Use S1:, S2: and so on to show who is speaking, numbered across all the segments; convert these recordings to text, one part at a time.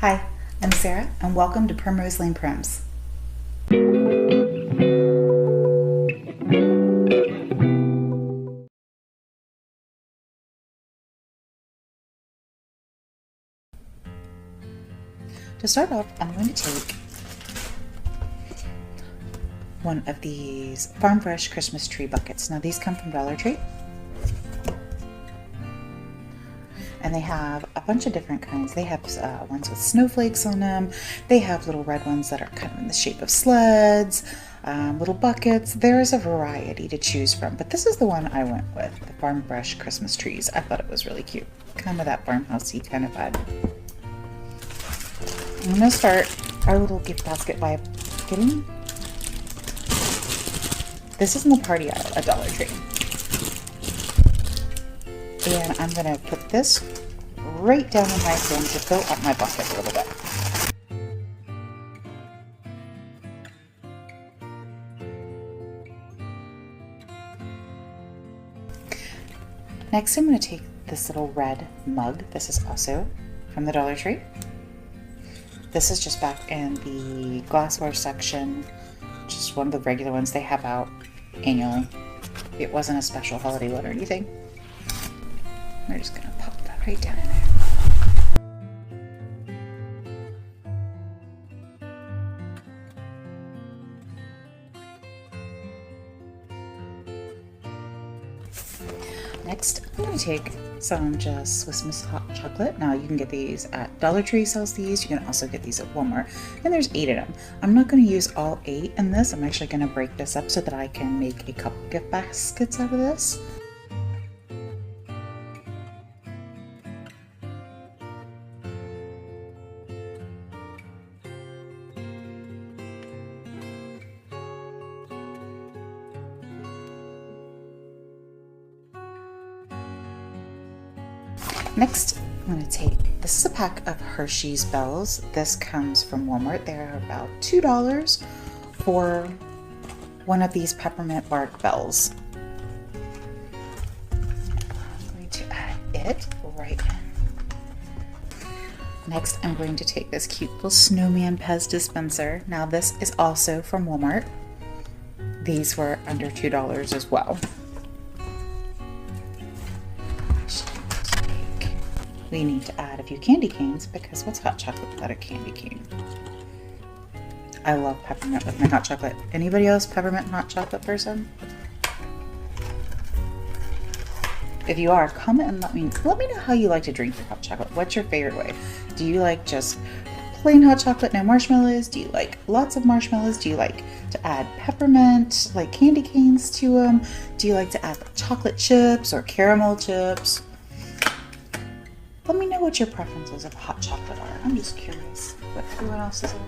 S1: Hi, I'm Sarah, and welcome to Primrose Lane Prims. To start off, I'm going to take one of these Farm Fresh Christmas tree buckets. Now these come from Dollar Tree, and they have a bunch of different kinds. They have ones with snowflakes on them. They have little red ones that are kind of in the shape of sleds, little buckets. There is a variety to choose from, but this is the one I went with, the Farm Fresh Christmas trees. I thought it was really cute, kind of that farmhousey kind of vibe. I'm going to start our little gift basket by getting, this is in the party aisle at Dollar Tree. And I'm going to put this right down in my bin to fill up my bucket a little bit. Next, I'm going to take this little red mug. This is also from the Dollar Tree. This is just back in the glassware section, just one of the regular ones they have out annually. It wasn't a special holiday one or anything. We're just gonna pop that right down in there. Next, I'm going to take some just Swiss Miss hot chocolate. Now you can get these at Dollar Tree sells these. You can also get these at Walmart, and there's 8 of them. I'm not going to use all 8 in this. I'm actually going to break this up so that I can make a couple gift baskets out of this. Next, I'm going to take, this is a pack of Hershey's Bells. This comes from Walmart. They're about $2 for one of these peppermint bark bells. I'm going to add it right in. Next, I'm going to take this cute little snowman Pez dispenser. Now this is also from Walmart. These were under $2 as well. We need to add a few candy canes because what's hot chocolate without a candy cane? I love peppermint with my hot chocolate. Anybody else peppermint hot chocolate person? If you are, comment and let me know how you like to drink your hot chocolate. What's your favorite way? Do you like just plain hot chocolate, no marshmallows? Do you like lots of marshmallows? Do you like to add peppermint, like candy canes to them? Do you like to add chocolate chips or caramel chips? Let me know what your preferences of hot chocolate are. I'm just curious what everyone else's are.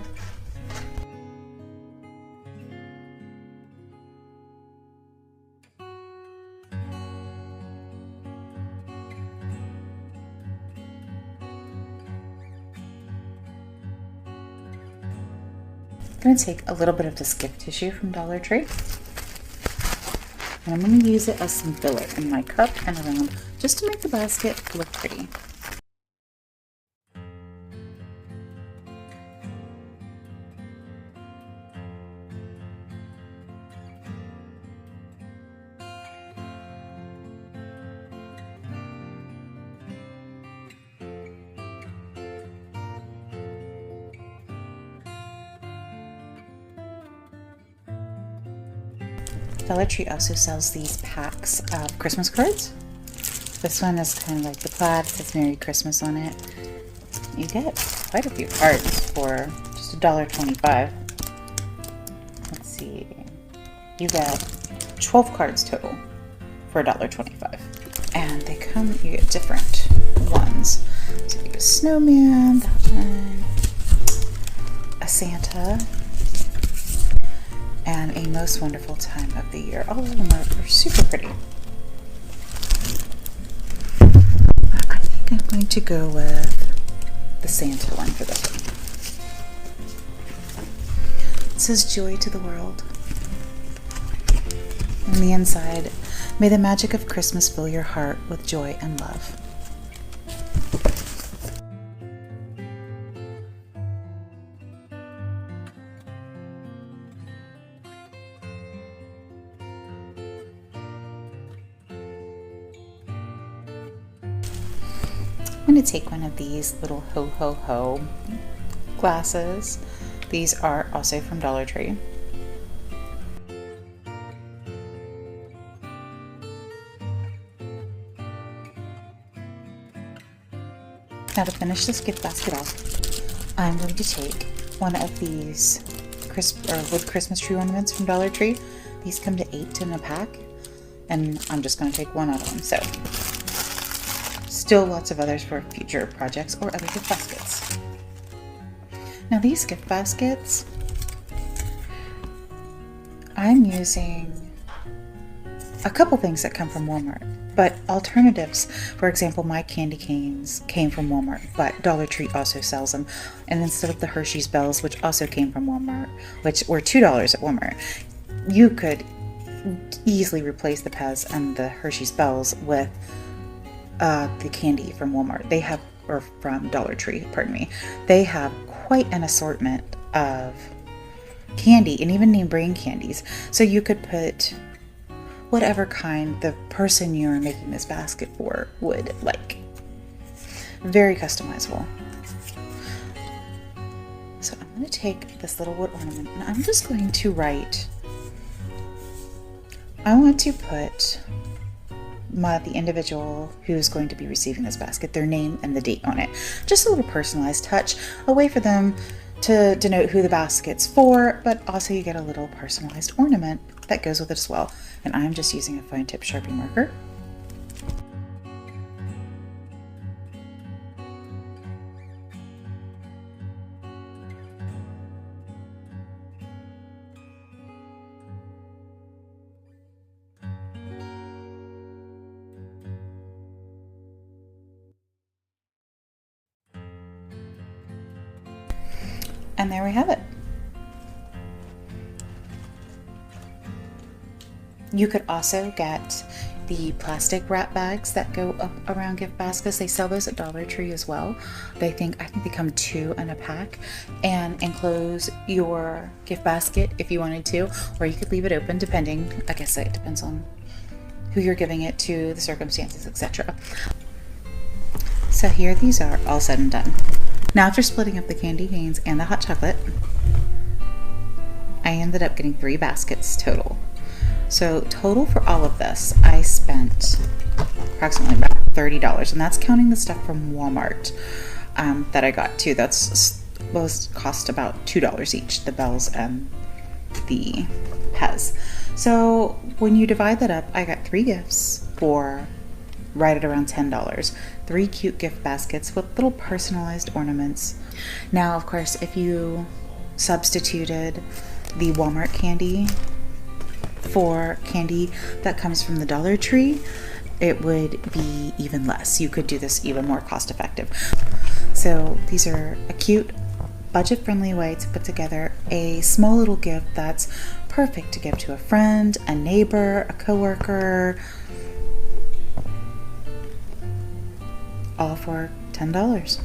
S1: I'm going to take a little bit of this gift tissue from Dollar Tree, and I'm going to use it as some filler in my cup and around just to make the basket look pretty. Dollar Tree also sells these packs of Christmas cards. This one is kind of like the plaid, says Merry Christmas on it. You get quite a few cards for just $1.25. Let's see. You get 12 cards total for $1.25. And they come, you get different ones. So you get a snowman, that one, a Santa, and a most wonderful time of the year. All of them are super pretty. I think I'm going to go with the Santa one for this one. It says joy to the world. On the inside, may the magic of Christmas fill your heart with joy and love. I'm going to take one of these little ho ho ho glasses. These are also from Dollar Tree. Now to finish this gift basket off, I'm going to take one of these wood Christmas tree ornaments from Dollar Tree. These come to 8 in a pack, and I'm just going to take one of them. So still lots of others for future projects or other gift baskets. Now these gift baskets, I'm using a couple things that come from Walmart, but alternatives. For example, my candy canes came from Walmart, but Dollar Tree also sells them. And instead of the Hershey's Bells, which also came from Walmart, which were $2 at Walmart, you could easily replace the Pez and the Hershey's Bells with the candy from Walmart. They have, or from Dollar Tree, pardon me. They have quite an assortment of candy and even name brand candies. So you could put whatever kind the person you're making this basket for would like. Very customizable. So I'm going to take this little wood ornament and I'm just going to write, I want to put the individual who's going to be receiving this basket, their name and the date on it. Just a little personalized touch, a way for them to denote who the basket's for, but also you get a little personalized ornament that goes with it as well. And I'm just using a fine tip Sharpie marker. And there we have it. You could also get the plastic wrap bags that go up around gift baskets. They sell those at Dollar Tree as well. I think they come 2 in a pack, and enclose your gift basket if you wanted to, or you could leave it open depending, I guess it depends on who you're giving it to, the circumstances, etc. So here these are all said and done. Now after splitting up the candy canes and the hot chocolate, I ended up getting 3 baskets total. So total for all of this, I spent approximately about $30, and that's counting the stuff from Walmart that I got too. Those cost about $2 each, the bells and the Pez. So when you divide that up, I got 3 gifts for right at around $10. 3 cute gift baskets with little personalized ornaments. Now, of course, if you substituted the Walmart candy for candy that comes from the Dollar Tree, it would be even less. You could do this even more cost effective. So these are a cute, budget-friendly way to put together a small little gift that's perfect to give to a friend, a neighbor, a coworker, all for $10.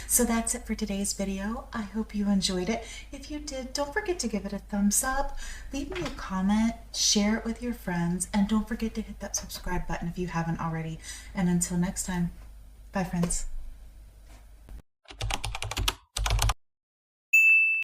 S1: So that's it for today's video. I hope you enjoyed it. If you did, don't forget to give it a thumbs up, leave me a comment, share it with your friends, and don't forget to hit that subscribe button if you haven't already. And until next time, bye friends.